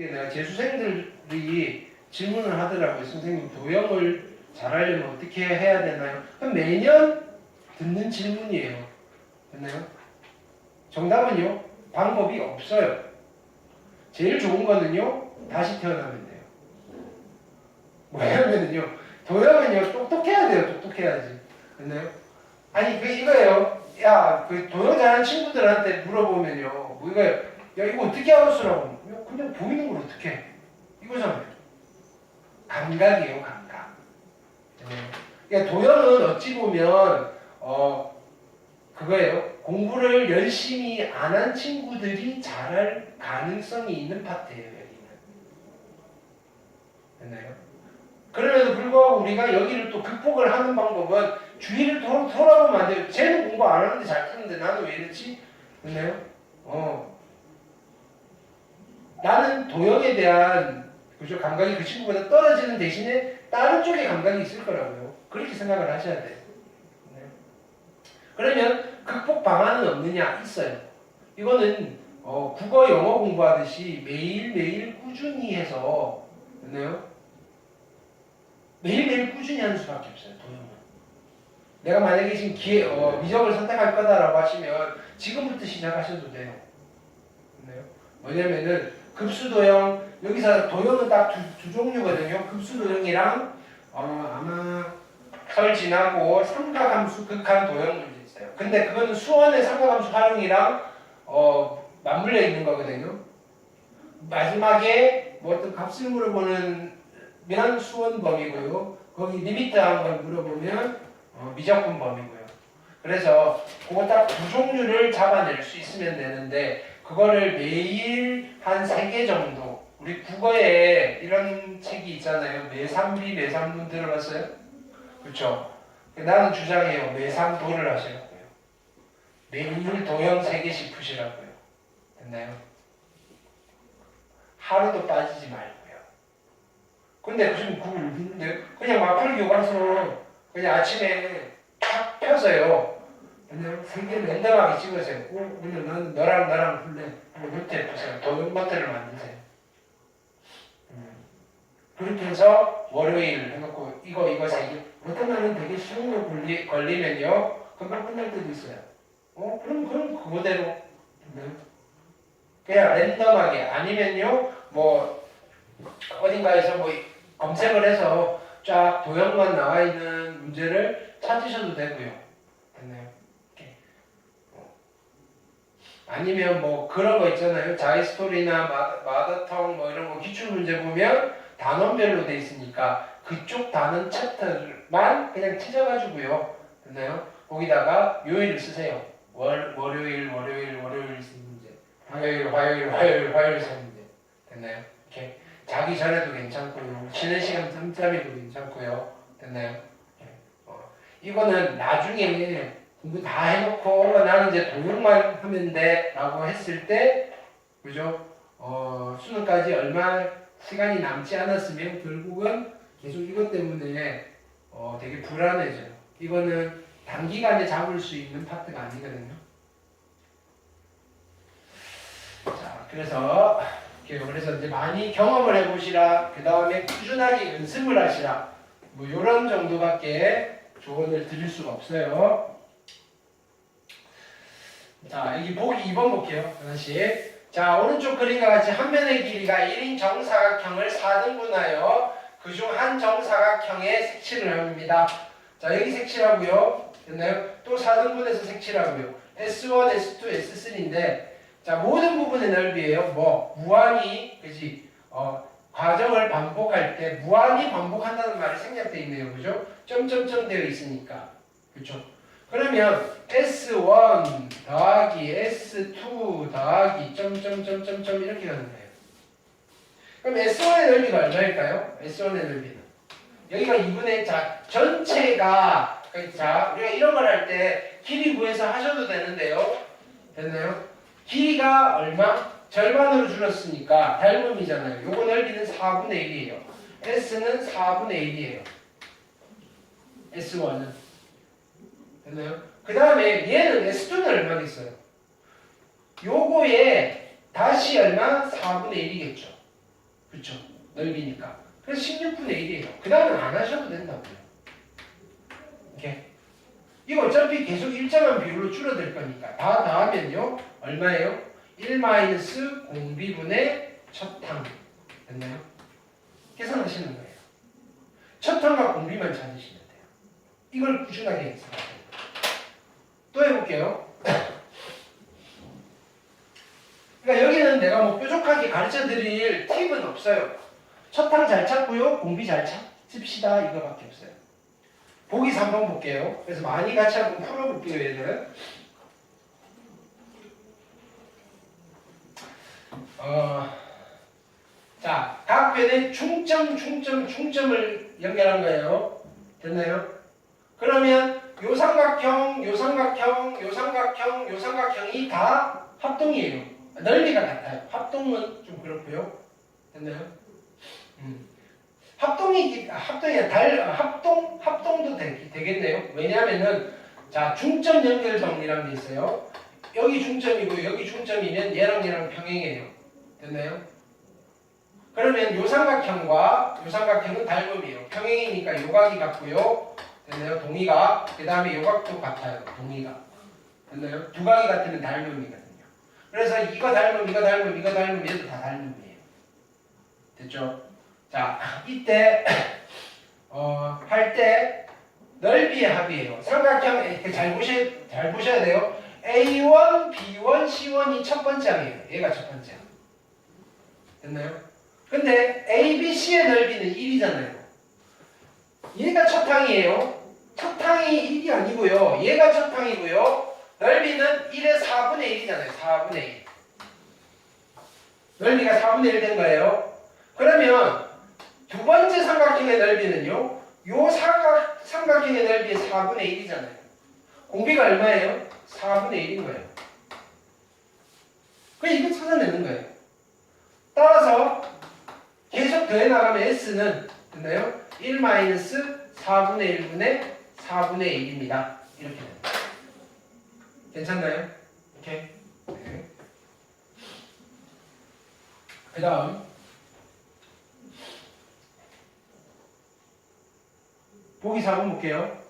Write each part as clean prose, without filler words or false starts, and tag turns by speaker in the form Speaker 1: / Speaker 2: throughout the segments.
Speaker 1: 내가 재수생들이 질문을 하더라고요. 선생님, 도형을 잘하려면 어떻게 해야 되나요? 그럼 매년 듣는 질문이에요. 됐나요? 정답은요, 방법이 없어요. 제일 좋은 거는요, 다시 태어나면 돼요. 뭐냐면요, 도형은요, 똑똑해야 돼요. 똑똑해야지. 됐나요? 아니, 이거예요. 야, 그 도형 잘하는 친구들한테 물어보면요, 뭐 이거예요. 야, 이거 어떻게 알았으라고? 그냥 보이는 걸 어떻게 해? 이거잖아요. 감각이에요, 감각. 그러니까 도형은 어찌 보면 그거예요. 공부를 열심히 안 한 친구들이 잘할 가능성이 있는 파트예요, 여기는. 됐나요? 그럼에도 불구하고 우리가 여기를 또 극복을 하는 방법은 주위를 돌아보면 안 돼요. 쟤는 공부 안 하는데 잘 쓰는데 나는 왜 이랬지? 됐나요? 나는 도형에 대한 그죠? 감각이 그 친구보다 떨어지는 대신에 다른 쪽에 감각이 있을 거라고요. 그렇게 생각을 하셔야 돼요. 네. 그러면 극복 방안은 없느냐? 있어요. 이거는 국어, 영어 공부하듯이 매일매일 꾸준히 해서 됐나요? 매일매일 꾸준히 하는 수밖에 없어요. 도형은. 내가 만약에 지금 미적을 선택할 거다라고 하시면 지금부터 시작하셔도 돼요. 됐나요? 뭐냐면은 급수도형, 여기서 도형은 딱 두 종류거든요. 급수도형이랑 아마 설 지나고 삼가함수 극한 도형 문제 있어요. 근데 그거는 수원의 삼가함수 활용이랑 맞물려 있는 거거든요. 마지막에 뭐 어떤 값을 물어보는 면 수원 범위고요. 거기 리미트한 걸 물어보면 미적분 범위고요. 그래서 그거 딱 두 종류를 잡아낼 수 있으면 되는데 그거를 매일 한 3개 정도, 우리 국어에 이런 책이 있잖아요. 매삼비, 매삼문 들어봤어요? 그렇죠? 나는 주장해요. 매삼도를 하시라고요. 매일 도형 3개씩 푸시라고요. 됐나요? 하루도 빠지지 말고요. 근데 지금 그걸 읽는데 그냥 마플 교과서 그냥 아침에 탁 펴서요. 그냥 3개 랜덤하게 찍으세요. 그냥 나는 너랑 나랑 풀래. 노트에 푸세요. 도형 노트를 만드세요. 그렇게 해서 월요일 해놓고 이거 3개. 어떤 날은 되게 쉬운 거 걸리면요. 금방 끝날 때도 있어요. 그럼 그거대로. 그냥 랜덤하게. 아니면요. 뭐 어딘가에서 뭐 검색을 해서 쫙 도형만 나와 있는 문제를 찾으셔도 되고요. 됐나요? 아니면 뭐 그런 거 있잖아요. 자이스토리나 마더텅 뭐 이런 거 기출 문제 보면 단원별로 돼 있으니까 그쪽 단원 챕터만 그냥 찾아가지고요. 됐나요? 거기다가 요일을 쓰세요. 월요일 쓰는 문제. 화요일 쓰는 문제. 됐나요? 이렇게 자기 전에도 괜찮고요. 쉬는 시간 짬짬이도 괜찮고요. 됐나요? 이거는 나중에 공부 다 해놓고 나는 이제 도형만 하면 돼 라고 했을 때 그죠? 수능까지 얼마 시간이 남지 않았으면 결국은 계속 이것 때문에 되게 불안해져요. 이거는 단기간에 잡을 수 있는 파트가 아니거든요. 자, 그래서 이제 많이 경험을 해보시라. 그 다음에 꾸준하게 연습을 하시라. 뭐 이런 정도밖에 조언을 드릴 수가 없어요. 자, 여기 보기 2번 볼게요. 하나씩. 자, 오른쪽 그림과 같이 한 면의 길이가 1인 정사각형을 4등분하여 그중 한 정사각형에 색칠을 합니다. 자, 여기 색칠하고요. 됐나요? 또 4등분해서 색칠하고요. S1, S2, S3인데 자, 모든 부분의 넓이에요. 무한히, 그지? 과정을 반복할 때 무한히 반복한다는 말이 생략되어 있네요. 그죠? 점점점 되어 있으니까. 그렇죠? 그러면 S1 더하기 S2 더하기 점점점점점 이렇게 가는 거예요. 그럼 S1의 넓이가 얼마일까요? S1의 넓이는 여기가 2분의 전체가 자, 우리가 이런 걸 할 때 길이 구해서 하셔도 되는데요. 됐나요? 길이가 얼마? 절반으로 줄었으니까 닮음이잖아요. 요거 넓이는 4분의 1이에요. S는 4분의 1이에요. S1은. 됐나요? 그 다음에 얘는 S2는 얼마겠어요? 요거에 다시 얼마? 4분의 1이겠죠. 그쵸? 넓이니까. 그래서 16분의 1이에요. 그 다음은 안 하셔도 된다고요. 이렇게. 이거 어차피 계속 일정한 비율로 줄어들 거니까 다 더하면요 얼마예요? 1 마이너스 공비분의 첫항 됐나요? 계산하시는 거예요. 첫항과 공비만 찾으시면 돼요. 이걸 꾸준하게 연습하세요. 또 해볼게요. 그러니까 여기는 내가 뭐 뾰족하게 가르쳐 드릴 팁은 없어요. 첫항 잘 찾고요. 공비 잘 찾읍시다. 이거밖에 없어요. 보기 3번 볼게요. 그래서 많이 같이 한번 풀어볼게요, 얘들은. 자, 각 변에 중점을 연결한 거예요. 됐나요? 그러면 요 삼각형, 요 삼각형, 요 삼각형, 요 삼각형이 다 합동이에요. 넓이가 같아요. 합동은 좀 그렇고요. 됐나요? 합동도 되겠네요. 왜냐하면은 자 중점 연결 정리라는 게 있어요. 여기 중점이고 여기 중점이면 얘랑 평행이에요. 됐나요? 그러면 요 삼각형과 요 삼각형은 닮음이에요. 평행이니까 요각이 같고요. 됐나요? 동의각. 그 다음에 요각도 같아요. 동의각. 됐나요? 두 각이 같으면 닮음이거든요. 그래서 이거 닮음 얘도 다 닮음이에요. 됐죠? 자, 이때 할 때 넓이의 합이에요. 삼각형 이렇게 잘 보셔야 돼요. A1, B1, C1이 첫 번째 항이에요. 얘가 첫 번째 항. 됐나요? 근데 A, B, C의 넓이는 1이잖아요. 얘가 첫 항이에요. 첫 항이 1이 아니고요. 얘가 첫 항이고요. 넓이는 1의 4분의 1이잖아요. 4분의 1. 넓이가 4분의 1 된 거예요. 그러면 두 번째 삼각형의 넓이는요. 요 삼각형의 넓이의 4분의 1이잖아요. 공비가 얼마예요? 4분의 1인 거예요. 그냥 이거 찾아내는 거예요. 따라서 계속 더해 나가면 S는 됐나요? 1 마이너스 4분의 1분의 4분의 1입니다. 이렇게 됩니다. 괜찮나요? 이렇게. 네. 그 다음 보기 4번 볼게요.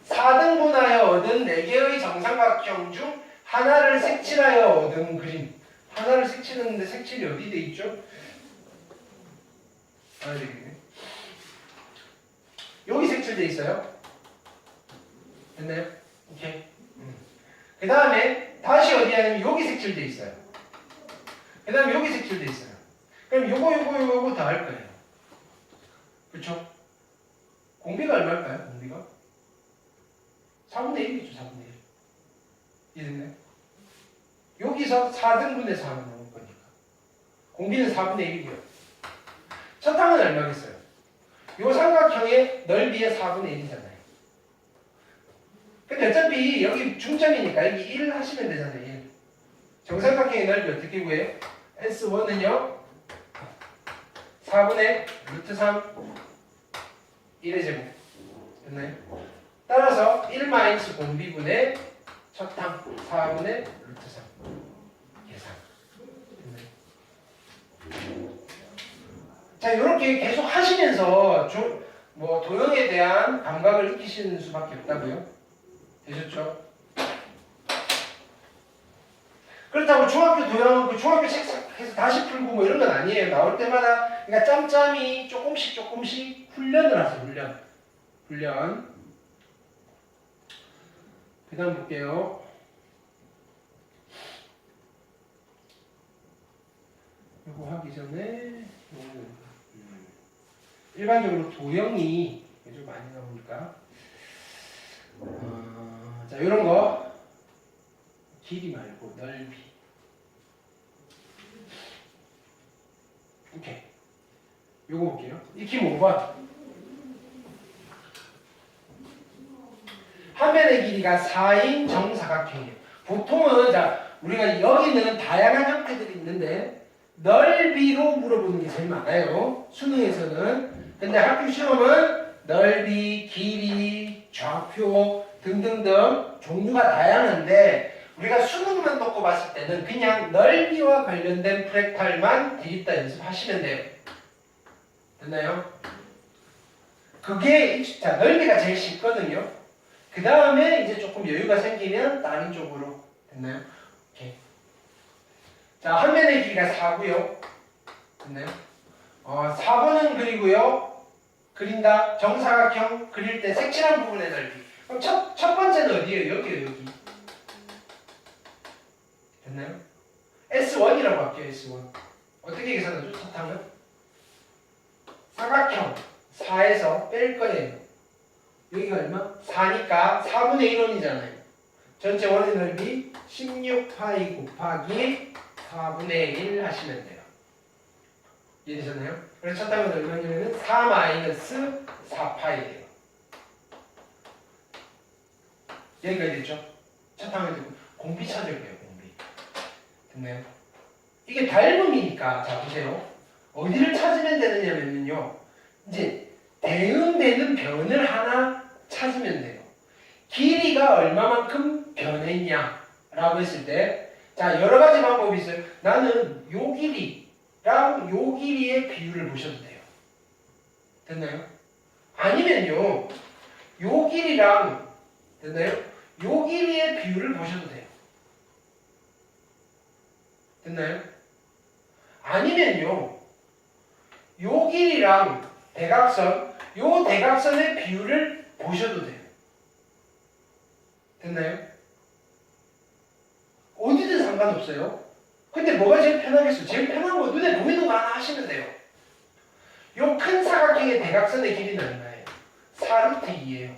Speaker 1: 4등분하여 얻은 4개의 정삼각형 중 하나를 색칠하여 얻은 그림. 하나를 색칠했는데 색칠이 어디 돼 있죠? 되겠네. 여기 색칠돼 있어요. 됐나요? 오케이. 그 다음에 다시 어디 하냐면 여기 색칠돼 있어요. 그 다음에 여기 색칠돼 있어요. 그럼 요거 다 할 거예요. 그쵸? 공비가 얼마일까요? 공비가? 4분의 1이죠. 4분의 1. 이해됐나요? 여기서 4등분의 4는 나올 거니까. 공비는 4분의 1이고요. 첫 항은 얼마겠어요? 요 삼각형의 넓이의 4분의 1이잖아요. 근데 어차피 여기 중점이니까 여기 1 하시면 되잖아요. 1. 정삼각형의 넓이 어떻게 구해요? S1은요 4분의 루트 3 1의 제곱 됐나요? 따라서 1 마이너스 공비분의 첫항 4분의 루트 3 계산 됐나요? 자, 이렇게 계속 하시면서 도형에 대한 감각을 익히시는 수밖에 없다고요. 되셨죠? 그렇다고 중학교 도형은 그 중학교 책에서 다시 풀고 뭐 이런 건 아니에요. 나올 때마다 그러니까 짬짬이 조금씩 훈련을 하세요. 훈련. 그 다음 볼게요. 이거 하기 전에 일반적으로 도형이 좀 많이 나오니까 자, 이런 거 길이 말고 넓이. 오케이. 요거 볼게요. 익히면 5번. 한 변의 길이가 4인 정사각형이에요. 보통은 자 우리가 여기는 다양한 형태들이 있는데 넓이로 물어보는 게 제일 많아요. 수능에서는. 근데 학교 시험은 넓이, 길이, 좌표 등등등 종류가 다양한데 우리가 수능만 놓고 봤을 때는 그냥 넓이와 관련된 프랙탈만 디귿자 연습하시면 돼요. 됐나요? 그게 자, 넓이가 제일 쉽거든요. 그 다음에 이제 조금 여유가 생기면 다른 쪽으로. 됐나요? 오케이. 자, 한 면의 길이가 4고요. 됐나요? 4번은 그리고요. 그린다. 정사각형 그릴 때 색칠한 부분의 넓이. 그럼 첫 번째는 어디예요? 여기요, 여기. 됐나요? S1이라고 할게요, S1. 어떻게 계산하죠? 사탕은? 사각형 4에서 뺄 거예요. 여기가 얼마? 4니까 4분의 1원이잖아요. 전체 원의 넓이 16파이 곱하기 4분의 1 하시면 돼요. 이해되셨나요? 그래서 첫 단은 얼마냐면 4 마이너스 4파이예요. 여기가 됐죠? 첫 단은 공비 찾을 거예요, 공비. 됐나요? 이게 닮음이니까, 자, 보세요. 어디를 찾으면 되느냐면요. 이제 대응되는 변을 하나 찾으면 돼요. 길이가 얼마만큼 변했냐라고 했을 때, 자, 여러 가지 방법이 있어요. 나는 요 길이랑 요 길이의 비율을 보셔도 돼요. 됐나요? 아니면요, 요 길이랑, 됐나요? 요 길이의 비율을 보셔도 돼요. 됐나요? 아니면요, 요 길이랑 대각선, 요 대각선의 비율을 보셔도 돼요. 됐나요? 어디든 상관없어요. 근데 뭐가 제일 편하겠어요? 제일 편한 거 눈에 보이는 거 하나 하시면 돼요. 요 큰 사각형의 대각선의 길이는 얼마예요? 4루트 2예요.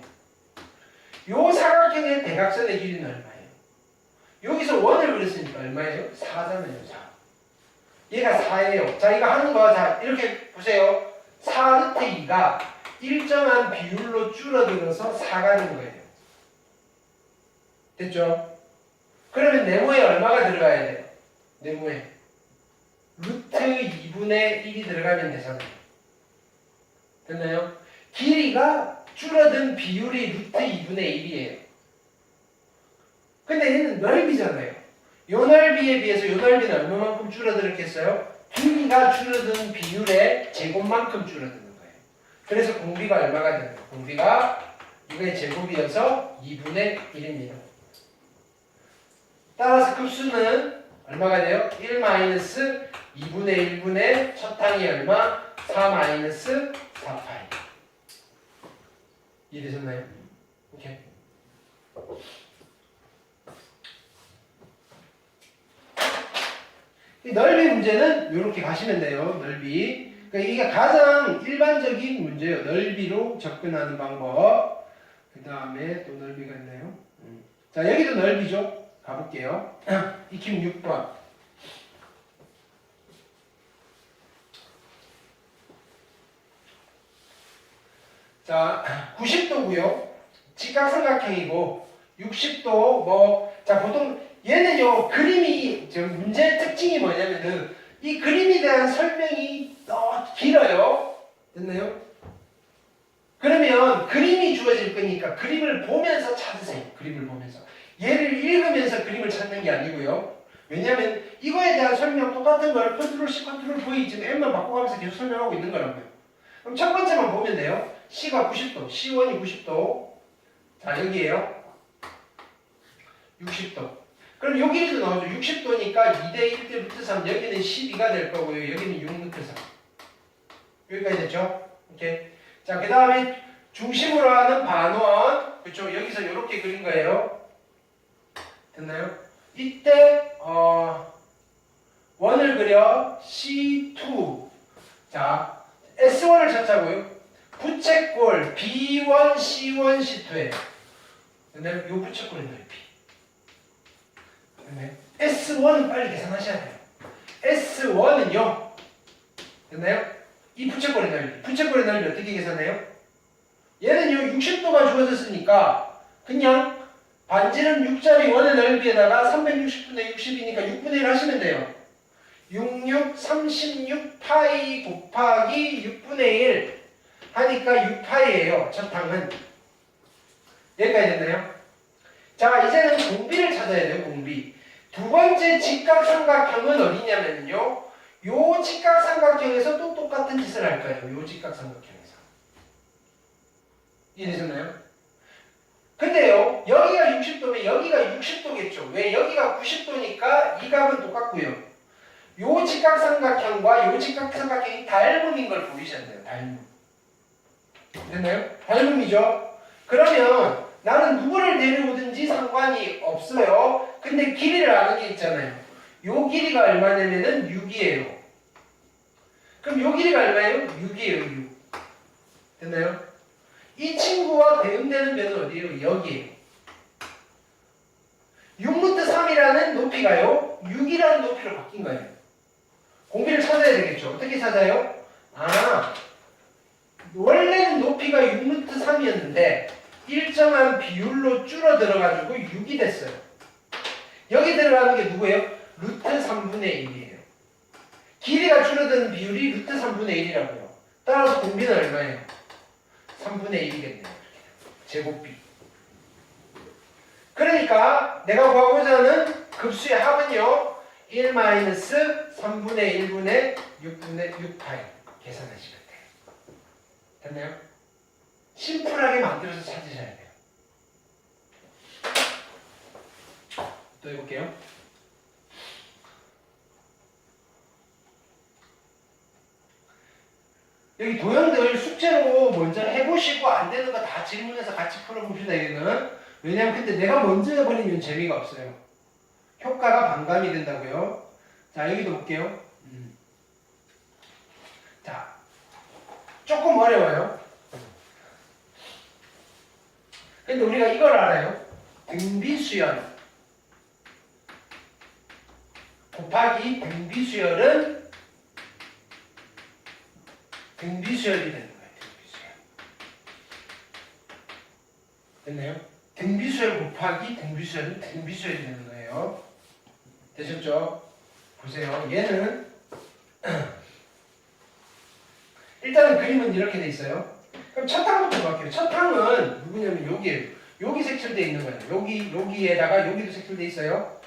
Speaker 1: 요 사각형의 대각선의 길이는 얼마예요? 여기서 원을 그렸으니까 얼마예요? 4잖아요. 4. 얘가 4예요. 자, 이거 하는 거, 자, 이렇게 보세요. 4루트 2가 일정한 비율로 줄어들어서 4가 된 거예요. 됐죠? 그러면 네모에 얼마가 들어가야 돼요? 네모에 루트 2분의 1이 들어가면 되잖아요. 됐나요? 길이가 줄어든 비율이 루트 2분의 1이에요. 근데 얘는 넓이잖아요. 요 넓이에 비해서 요 넓이는 얼마만큼 줄어들었겠어요? 길이가 줄어든 비율의 제곱만큼 줄어드는 거예요. 그래서 공비가 얼마가 되나요? 공비가 이거의 제곱이어서 2분의 1입니다. 따라서 급수는 얼마가 돼요? 1 마이너스 2분의 1분의 첫 항이 얼마? 4 마이너스 4파이. 이해되셨나요? 오케이. 이 넓이 문제는 이렇게 가시면 돼요. 넓이. 그러니까 이게 가장 일반적인 문제예요. 넓이로 접근하는 방법. 그 다음에 또 넓이가 있나요? 자, 여기도 넓이죠. 가볼게요. 익힘 6번. 자, 90도고요. 직각삼각형이고 60도 자, 보통 얘는요, 그림이 문제의 특징이 뭐냐면은 이 그림에 대한 설명이 길어요. 됐나요? 그러면 그림이 주어질 거니까 그림을 보면서 찾으세요. 그림을 보면서. 얘를 읽으면서 그림을 찾는 게 아니고요. 왜냐하면 이거에 대한 설명 똑같은 걸 컨트롤 C, 컨트롤 V 지금 M만 바꿔가면서 계속 설명하고 있는 거라고요. 그럼 첫 번째만 보면 돼요. C가 90도, C1이 90도. 자, 여기에요. 60도. 그럼 여기도 나오죠. 60도니까 2대 1대 루트 3. 여기는 12가 될 거고요. 여기는 6 루트 3. 여기까지 됐죠? 오케이. 자, 그 다음에 중심으로 하는 반원. 그렇죠? 여기서 이렇게 그린 거예요. 됐나요? 이때 원을 그려 C2. 자, S1을 찾자고요. 부채꼴 B1, C1, C2예요. 됐나요? 요 부채꼴의 넓이. 됐나요? S1은 빨리 계산하셔야 돼요. S1은요. 됐나요? 이 부채꼴의 넓이. 부채꼴의 넓이 어떻게 계산해요? 얘는요, 60도가 주어졌으니까 그냥 반지름 6짜리 원의 넓이에다가 360분의 60이니까 6분의 1 하시면 돼요. 66, 36 파이 곱하기 6분의 1 하니까 6파이예요. 첫 항은. 여기까지 됐나요? 자, 이제는 공비를 찾아야 돼요. 공비. 두 번째 직각삼각형은 어디냐면요. 요 직각삼각형에서 또 똑같은 짓을 할 거예요. 요 직각삼각형에서. 이해되셨나요? 근데요, 여기가 60도면 여기가 60도겠죠. 왜? 여기가 90도니까 이 각은 똑같고요. 요 직각삼각형과 요 직각삼각형이 닮음인 걸 보이셔야 돼요. 닮음. 됐나요? 닮음이죠. 그러면 나는 누구를 데려오든지 상관이 없어요. 근데 길이를 아는 게 있잖아요. 요 길이가 얼마냐면은 6이에요. 그럼 요 길이가 얼마예요? 6이에요. 6. 됐나요? 이 친구와 대응되는 면은 어디예요? 여기에요. 6루트3이라는 높이가요. 6이라는 높이로 바뀐 거예요. 공비를 찾아야 되겠죠. 어떻게 찾아요? 원래는 높이가 6루트3이었는데 일정한 비율로 줄어들어가지고 6이 됐어요. 여기 들어가는 게 누구예요? 루트 3분의 1이에요. 길이가 줄어드는 비율이 루트 3분의 1이라고요. 따라서 공비는 얼마예요? 3분의 1이겠네요. 제곱비. 그러니까 내가 구하고자 하는 급수의 합은요. 1-3분의 1분의 6분의 6파이 계산하시면 돼요. 됐나요? 심플하게 만들어서 찾으셔야 돼요. 또 해볼게요. 여기 도형들 숙제로 먼저 해보시고 안 되는 거 다 질문해서 같이 풀어봅시다. 여기는. 왜냐면 근데 내가 먼저 해버리면 재미가 없어요. 효과가 반감이 된다고요. 자, 여기도 볼게요. 자, 조금 어려워요. 근데 우리가 이걸 알아요. 등비수열 곱하기 등비수열은 등비수열이 되는 거예요. 등비수열. 됐나요? 등비수열 곱하기 등비수열은 등비수열이 되는 거예요. 되셨죠? 보세요. 얘는 일단은 그림은 이렇게 돼 있어요. 그럼 첫 항부터 볼게요. 첫 항은 누구냐면 여기에요. 여기 색칠되어 있는 거예요. 여기에다가 여기도 색칠되어 있어요.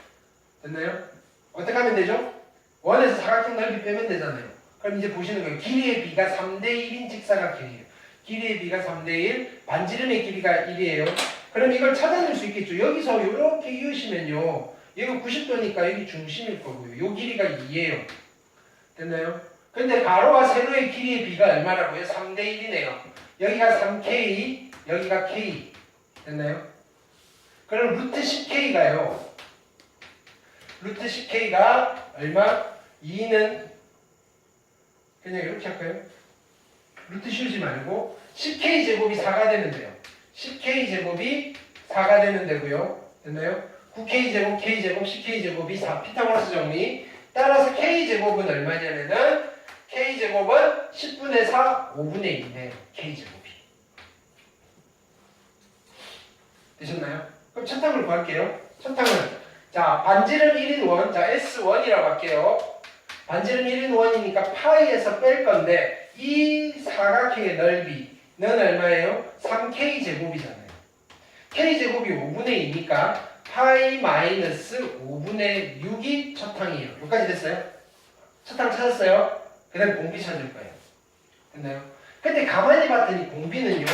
Speaker 1: 됐나요? 어떻게 하면 되죠? 원에서 사각형 넓이 빼면 되잖아요. 그럼 이제 보시는 거예요. 길이의 비가 3대1인 직사각형이에요. 길이의 비가 3대1, 반지름의 길이가 1이에요. 그럼 이걸 찾아낼 수 있겠죠. 여기서 이렇게 이으시면요. 여기 90도니까 여기 중심일 거고요. 요 길이가 2예요. 됐나요? 근데 가로와 세로의 길이의 비가 얼마라고요? 3대1이네요. 여기가 3K, 여기가 K. 됐나요? 그럼 루트 10K가요. 루트 10K가 얼마? 2는 그냥 이렇게 할까요? 루트 씌우지 말고 10K 제곱이 4가 되면 돼요. 10K 제곱이 4가 되면 되고요. 됐나요? 9K 제곱, K 제곱, 10K 제곱이 4. 피타고라스 정리. 따라서 K 제곱은 얼마냐면은 K 제곱은 10분의 4, 5분의 1이네요. K 제곱이. 되셨나요? 그럼 첫 항을 구할게요. 첫 항은 자, 반지름 1인 원, 자 S1이라고 할게요. 반지름 1인 원이니까 파이에서 뺄 건데 이 사각형의 넓이는 얼마예요? 3K 제곱이잖아요. K 제곱이 5분의 2니까 파이 마이너스 5분의 6이 첫 항이에요. 여기까지 됐어요? 첫 항 찾았어요? 그 다음에 공비 찾을 거예요. 됐나요? 근데 가만히 봤더니 공비는요.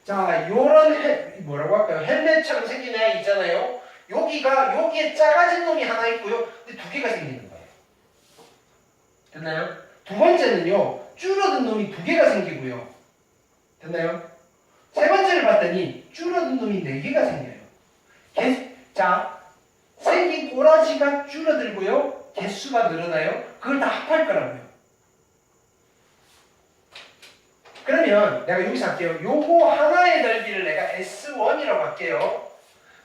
Speaker 1: 자, 요런 뭐라고 할까요? 헬멧처럼 생긴 애 있잖아요. 여기에 작아진 놈이 하나 있고요. 근데 두 개가 생기는 거예요. 됐나요? 두 번째는요. 줄어든 놈이 두 개가 생기고요. 됐나요? 세 번째를 봤더니 줄어든 놈이 네 개가 생겨요. 자, 생긴 꼬라지가 줄어들고요. 개수가 늘어나요. 그걸 다 합할 거라고요. 그러면 내가 여기서 할게요. 요거 하나의 넓이를 내가 S1이라고 할게요.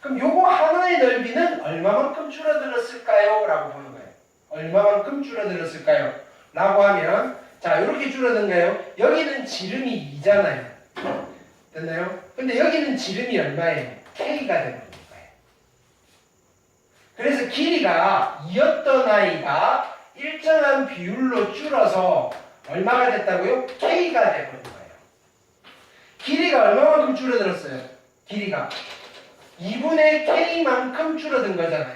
Speaker 1: 그럼 요거 하나의 넓이는 얼마만큼 줄어들었을까요? 라고 보는 거예요. 얼마만큼 줄어들었을까요? 라고 하면 자, 이렇게 줄어든가요? 여기는 지름이 2잖아요. 됐나요? 근데 여기는 지름이 얼마예요? K가 되는 거예요. 그래서 길이가 2였던 아이가 일정한 비율로 줄어서 얼마가 됐다고요? K가 되버린 거예요. 길이가 얼마만큼 줄어들었어요? 길이가 2분의 K만큼 줄어든 거잖아요.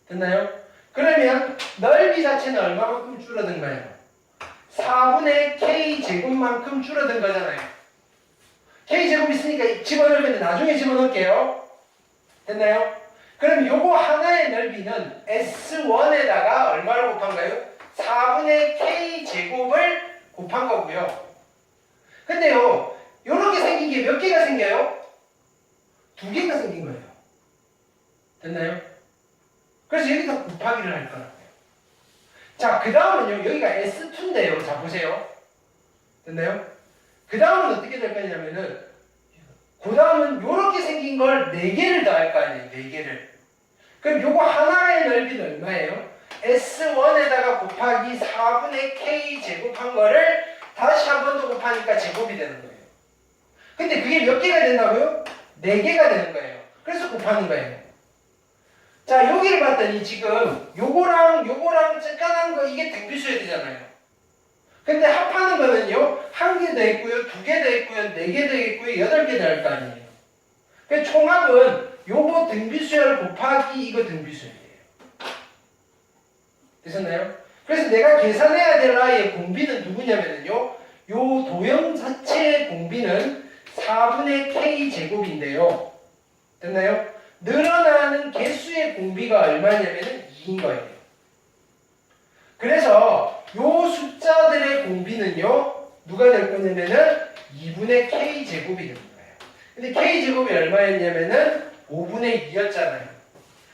Speaker 1: 됐나요? 그러면 넓이 자체는 얼마만큼 줄어든 거예요? 4분의 K제곱만큼 줄어든 거잖아요. K제곱 있으니까 집어넣으면 나중에 집어넣을게요. 됐나요? 그럼 요거 하나의 넓이는 S1에다가 얼마를 곱한 거예요? 4분의 K제곱을 곱한 거고요. 근데요, 요렇게 생긴 게 몇 개가 생겨요? 2개가 생긴 거예요. 됐나요? 그래서 여기서 곱하기를 할 거라고요. 자, 그 다음은요, 여기가 S2인데요. 자, 보세요. 됐나요? 그 다음은 어떻게 될 거냐면은, 그 다음은 요렇게 생긴 걸 4개를 더할 거 아니에요. 4개를. 그럼 요거 하나의 넓이는 얼마예요? S1에다가 곱하기 4분의 K 제곱한 거를 다시 한 번 더 곱하니까 제곱이 되는 거예요. 근데 그게 몇 개가 된다고요? 4개가 되는 거예요. 그래서 곱하는 거예요. 자, 여기를 봤더니 지금 요거랑 쬐깐한 거 이게 등비수야 되잖아요. 근데 합하는 거는요, 1개 더 있고요, 2개 더 있고요, 4개 더 있고요, 8개 더 할 거 아니에요. 그 총합은 요거 등비수열 곱하기 이거 등비수열이에요. 되셨나요? 그래서 내가 계산해야 될 아이의 공비는 누구냐면요, 요 도형 자체의 공비는 4분의 K 제곱인데요. 됐나요? 늘어나는 개수의 공비가 얼마냐면은 2인 거예요. 그래서 요 숫자들의 공비는요, 누가 될 거냐면은 2분의 K 제곱이 됩니다. 근데 K제곱이 얼마였냐면은 5분의 2였잖아요.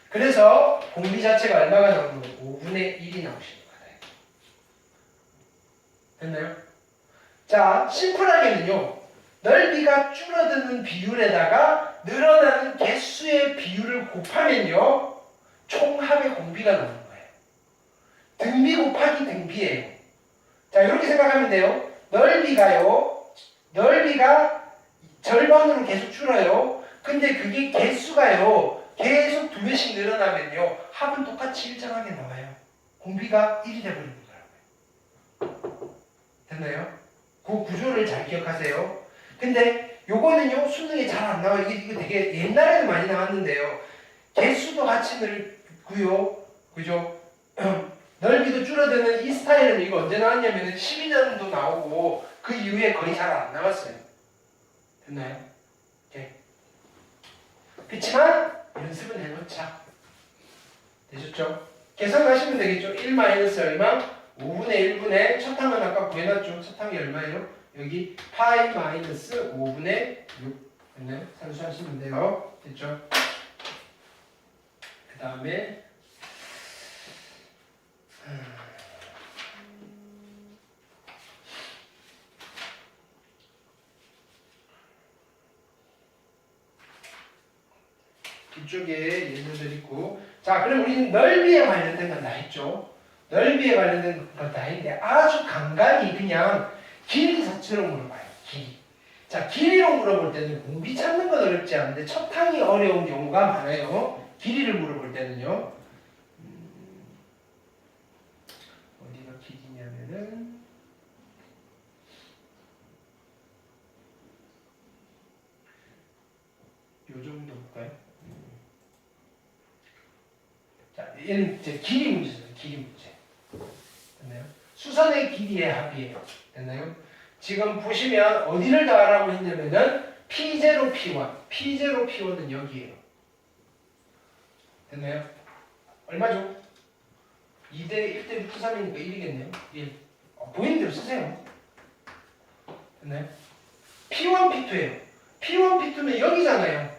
Speaker 1: 그래서 공비 자체가 얼마가 나오는 거예요? 5분의 1이 나오시는 거예요. 됐나요? 자, 심플하게는요, 넓이가 줄어드는 비율에다가 늘어나는 개수의 비율을 곱하면요, 총합의 공비가 나오는 거예요. 등비 곱하기 등비예요. 자, 이렇게 생각하면 돼요. 넓이가 절반으로 계속 줄어요. 근데 그게 개수가요, 계속 2배씩 늘어나면요, 합은 똑같이 일정하게 나와요. 공비가 1이 돼버리는 거라고요. 됐나요? 그 구조를 잘 기억하세요. 근데 요거는요, 수능에 잘 안 나와요. 이거 되게 옛날에도 많이 나왔는데요. 개수도 같이 늘고요. 그죠? 넓이도 줄어드는 이 스타일은 이거 언제 나왔냐면은 12년도 나오고 그 이후에 거의 잘 안 나왔어요. 됐나요? 네. 그렇지만 연습은 해놓자. 되셨죠? 계산하시면 되겠죠? 1 마이너스 얼마? 5분의 1분의 첫 항은 아까 구해놨죠? 첫 항이 얼마예요? 여기 파이 마이너스 5분의 6. 됐나요? 산수하시면 돼요. 됐죠? 그 다음에 이쪽에 예제들 있고, 자, 그럼 우리는 넓이에 관련된 건 다 했죠. 넓이에 관련된 건 다 했는데 아주 간간히 그냥 길이 자체로 물어봐요. 길이. 자, 길이로 물어볼 때는 공비 찾는 건 어렵지 않은데 첫 항이 어려운 경우가 많아요. 길이를 물어볼 때는요. 어디가 길이냐면은 요 정도 볼까요? 자, 얘는 이제 길이 문제죠. 길이 문제. 됐나요? 수선의 길이의 합이에요. 됐나요? 지금 보시면 어디를 더하라고 했냐면은 P0, P1. P0, P1은 여기에요. 됐나요? 얼마죠? 2대 1대 루트 3이니까 1이겠네요. 1. 보이는 대로 쓰세요. 됐나요? P1, P2예요. P1, P2는 여기잖아요.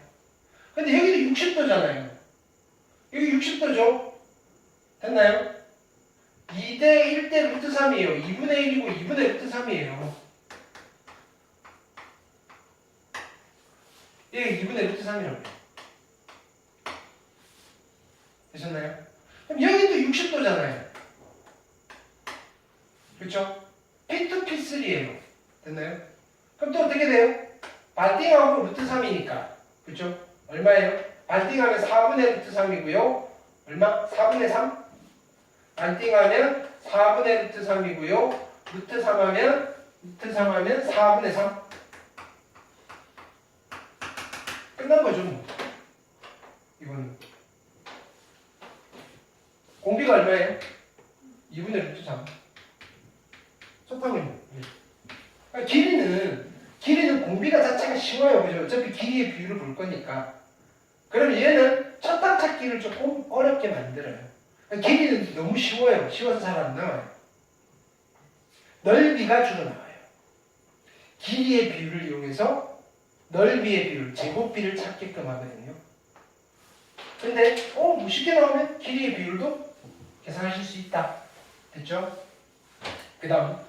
Speaker 1: 근데 여기도 60도잖아요. 여기 60도죠? 됐나요? 2대 1대 루트 3이에요. 2분의 1이고 2분의 루트 3이에요. 이게 2분의 루트 3이라고 해요. 되셨나요? 그럼 여기도 60도잖아요. 그렇죠? P2, P3예요. 됐나요? 그럼 또 어떻게 돼요? 반띵하고 루트 3이니까. 그렇죠? 얼마예요? 반띵하면 4분의 루트 3이고요. 얼마? 4분의 3? 반띵하면 4분의 루트 3이고요. 루트 3 하면 4분의 3. 끝난 거죠. 이거는 공비가 얼마예요? 2분의 루트 3. 첫탕은 길이는 공비가 자체가 쉬워요. 그죠? 어차피 길이의 비율을 볼 거니까. 그럼 얘는 첫탕 찾기를 조금 어렵게 만들어요. 길이는 너무 쉬워요. 쉬워서 잘 안 나와요. 넓이가 주로 나와요. 길이의 비율을 이용해서 넓이의 비율, 제곱비를 찾게끔 하거든요. 근데 뭐 쉽게 나오면 길이의 비율도 계산하실 수 있다. 됐죠? 그 다음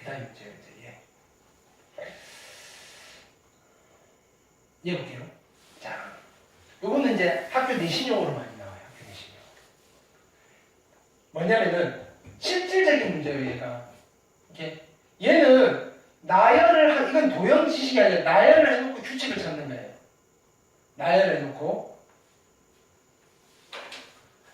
Speaker 1: 문제 얘 볼게요. 자, 요거는 이제 학교 내신용으로 많이 나와요. 학교 내신용. 뭐냐면은 실질적인 문제예요. 얘가 이렇게 얘는 나열을 이건 도형 지식이 아니라 나열을 해놓고 규칙을 찾는 거예요. 나열을 해놓고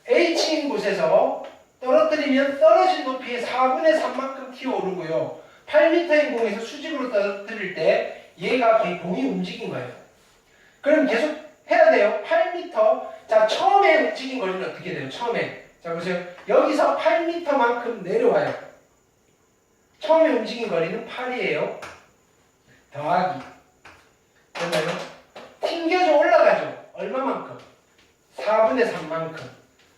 Speaker 1: H인 곳에서 떨어뜨리면 떨어진 높이의 4분의 3만큼 튀어오르고요. 8m인 공에서 수직으로 떨어뜨릴 때 얘가 공이 움직인 거예요. 그럼 계속 해야 돼요. 8m. 자, 처음에 움직인 거리는 어떻게 돼요? 처음에. 자, 보세요. 여기서 8m만큼 내려와요. 처음에 움직인 거리는 8이에요. 더하기. 됐나요? 튕겨져 올라가죠. 얼마만큼? 4분의 3만큼.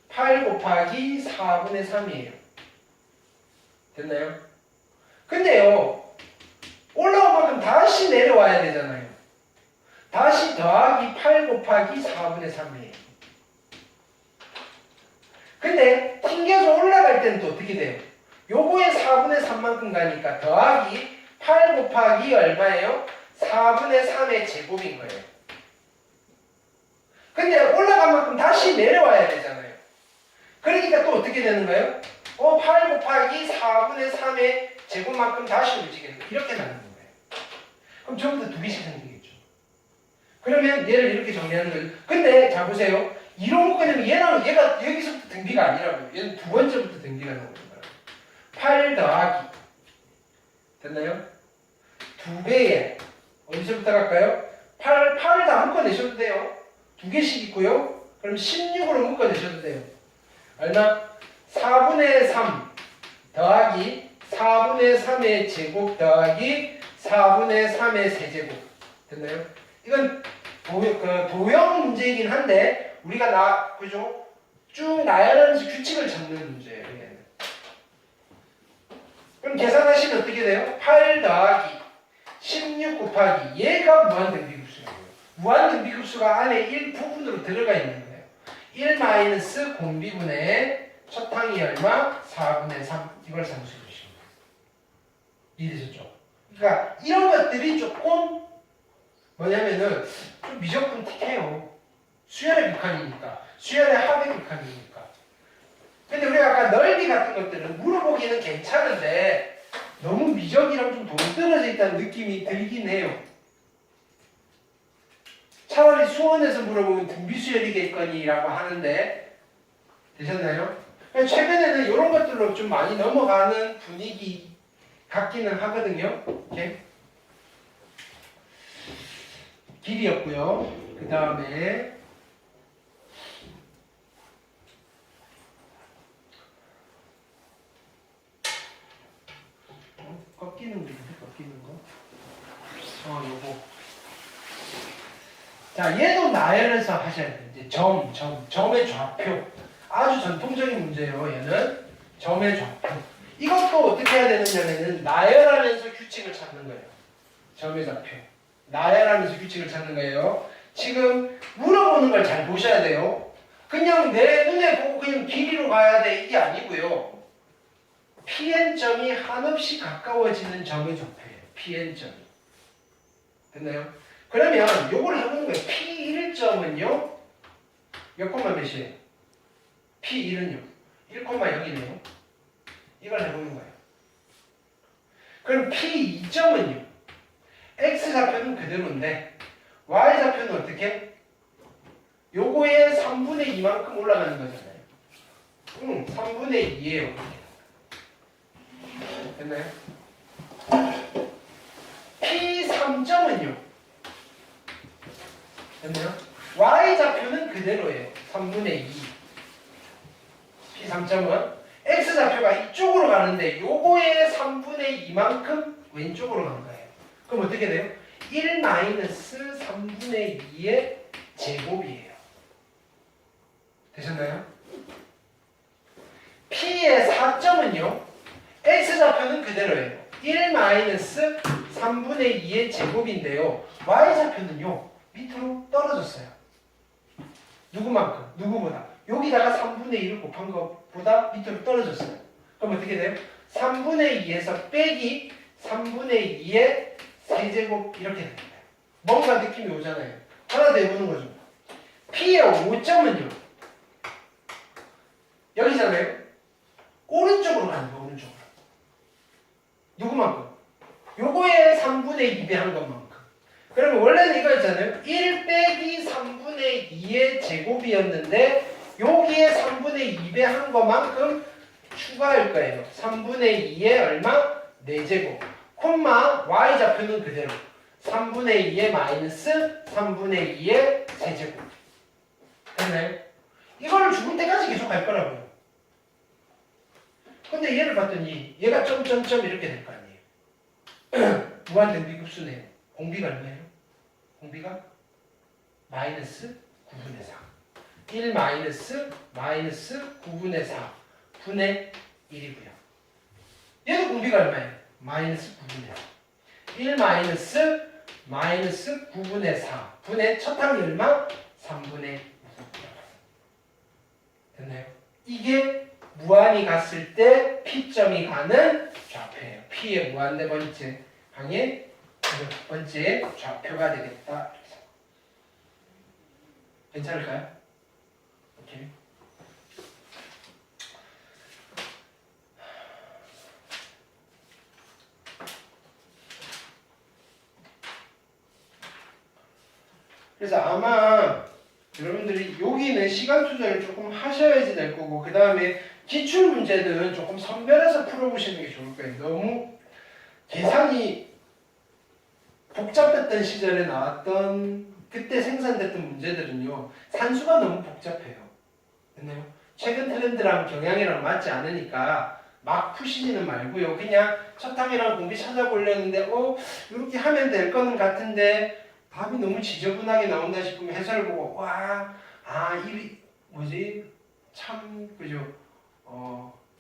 Speaker 1: 8 곱하기 4분의 3이에요. 됐나요? 근데요, 올라온 만큼 다시 내려와야 되잖아요. 다시 더하기 8 곱하기 4분의 3이에요. 근데 튕겨서 올라갈 때는 또 어떻게 돼요? 요거에 4분의 3만큼 가니까 더하기 8 곱하기 얼마예요? 4분의 3의 제곱인 거예요. 근데 올라간 만큼 다시 내려와야 되잖아요. 그러니까 또 어떻게 되는 거예요? 8 곱하기 4분의 3의 제곱만큼 다시 움직이는 거예요. 이렇게 나누는 거예요. 그럼 처음부터 두 개씩 생기겠죠. 그러면 얘를 이렇게 정리하는 거예요. 근데 자 보세요. 이런 거는 얘가 여기서부터 등비가 아니라고요. 얘는 두 번째부터 등비가 나오는 거예요. 8 더하기 됐나요? 두 배에 어디서부터 갈까요? 8을 다 묶어내셔도 돼요. 두 개씩 있고요. 그럼 16으로 묶어내셔도 돼요. 얼마? 4분의 3 더하기 4분의 3의 제곱 더하기 4분의 3의 세제곱. 됐나요? 이건 도형 문제이긴 한데 우리가 그죠? 쭉 나열하면서 규칙을 잡는 문제예요. 얘는. 그럼 계산하시면 어떻게 돼요? 8 더하기 16 곱하기 얘가 무한등비급수예요. 무한등비급수가 안에 1 부분으로 들어가 있는 거예요. 1 마이너스 공비분의 첫항이 얼마? 4분의 3. 이걸 상수해 주시면 돼요. 이해되셨죠? 그러니까 이런 것들이 조금 뭐냐면은 좀 미적분틱해요. 수열의 극한이니까. 수열의 합의 극한이니까. 근데 우리가 아까 넓이 같은 것들은 물어보기는 괜찮은데 너무 미적이랑 좀 동떨어져 있다는 느낌이 들긴 해요. 차라리 수원에서 물어보면 등비수열이겠거니라고 하는데 되셨나요? 최근에는 이런 것들로 좀 많이 넘어가는 분위기 같기는 하거든요. 이렇게. 길이였고요. 그 다음에 꺾이는 거. 요거. 자, 얘도 나열해서 하셔야 돼요. 이제 점의 좌표. 아주 전통적인 문제예요. 얘는 점의 좌표. 이것도 어떻게 해야 되느냐면은 나열하면서 규칙을 찾는 거예요. 점의 좌표. 나열하면서 규칙을 찾는 거예요. 지금 물어보는 걸 잘 보셔야 돼요. 그냥 내 눈에 보고 그냥 길이로 가야 돼 이게 아니고요. PN점이 한없이 가까워지는 점의 좌표예요. PN점이. 됐나요? 그러면 요걸 해보는 거예요. P1점은요. 몇 콤마 몇이에요? P1은요. 1,0이네요. 이걸 해보는 거예요. 그럼 P2점은요. X좌표는 그대로인데 Y좌표는 어떻게? 요거에 3분의 2만큼 올라가는 거잖아요. 3분의 2예요. 됐나요? P3점은요. 됐나요? y좌표는 그대로예요. 3분의 2 p3점은 x좌표가 이쪽으로 가는데 요거의 3분의 2만큼 왼쪽으로 간 거예요. 그럼 어떻게 돼요? 1 마이너스 3분의 2의 제곱이에요. 되셨나요? P의 4점은요. X좌표는 그대로예요. 1 마이너스 3분의 2의 제곱인데요. Y좌표는요. 밑으로 떨어졌어요. 누구만큼? 누구보다? 여기다가 3분의 2를 곱한 것보다 밑으로 떨어졌어요. 그럼 어떻게 돼요? 3분의 2에서 빼기 3분의 2의 세제곱 이렇게 됩니다. 뭔가 느낌이 오잖아요. 하나 더 해보는 거죠. P의 5점은요. 여기잖아요. 오른쪽으로 가는 거, 오른쪽으로. 누구만큼? 요거의 3분의 2배 한 것만큼. 그러면 원래는 이거였잖아요. 1 빼기 3분의 2의 제곱이었는데 여기에 3분의 2배 한 것만큼 추가할 거예요. 3분의 2의 얼마? 4제곱. 콤마 y좌표는 그대로. 3분의 2의 마이너스 3분의 2의 세제곱. 됐나요? 이거를 죽을 때까지 계속 갈 거라고요. 근데 얘를 봤더니 얘가 점점점 이렇게 될 거 아니에요. 무한등비급수네요. 공비가 얼마예요? 공비가 마이너스 9분의 4. 1 마이너스 9분의 4 분의 1이고요. 얘도 공비가 얼마예요? 마이너스 9분의 4. 1 마이너스 9분의 4 분의 첫 항이 얼마? 3분의 2. 됐나요? 이게 무한이 갔을 때 P점이 가는 좌표예요. P의 무한 네 번째 항의 첫 번째 좌표가 되겠다. 괜찮을까요? 오케이. 그래서 아마 여러분들이 여기는 시간 투자를 조금 하셔야지 될 거고, 그 다음에 기출 문제는 조금 선별해서 풀어보시는 게 좋을 거예요. 너무 계산이 복잡했던 시절에 나왔던 그때 생산됐던 문제들은요, 산수가 너무 복잡해요. 됐나요? 최근 트렌드랑 경향이랑 맞지 않으니까 막 푸시지는 말고요. 그냥 첫 항이랑 공비 찾아보려는데 이렇게 하면 될 거는 같은데 답이 너무 지저분하게 나온다 싶으면 해설을 보고 이 뭐지? 참 그죠?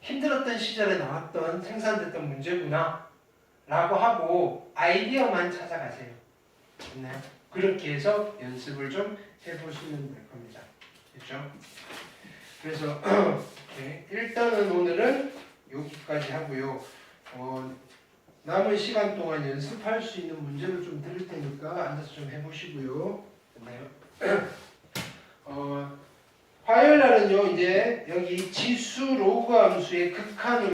Speaker 1: 힘들었던 시절에 나왔던 생산됐던 문제구나 라고 하고 아이디어만 찾아가세요. 됐나요? 그렇게 해서 연습을 좀 해보시면 될 겁니다. 됐죠? 그래서 일단은 오늘은 여기까지 하고요. 남은 시간 동안 연습할 수 있는 문제를 좀 드릴 테니까 앉아서 좀 해보시고요. 됐나요? 화요일 날은요, 이제 여기 지수 로그 함수의 극한을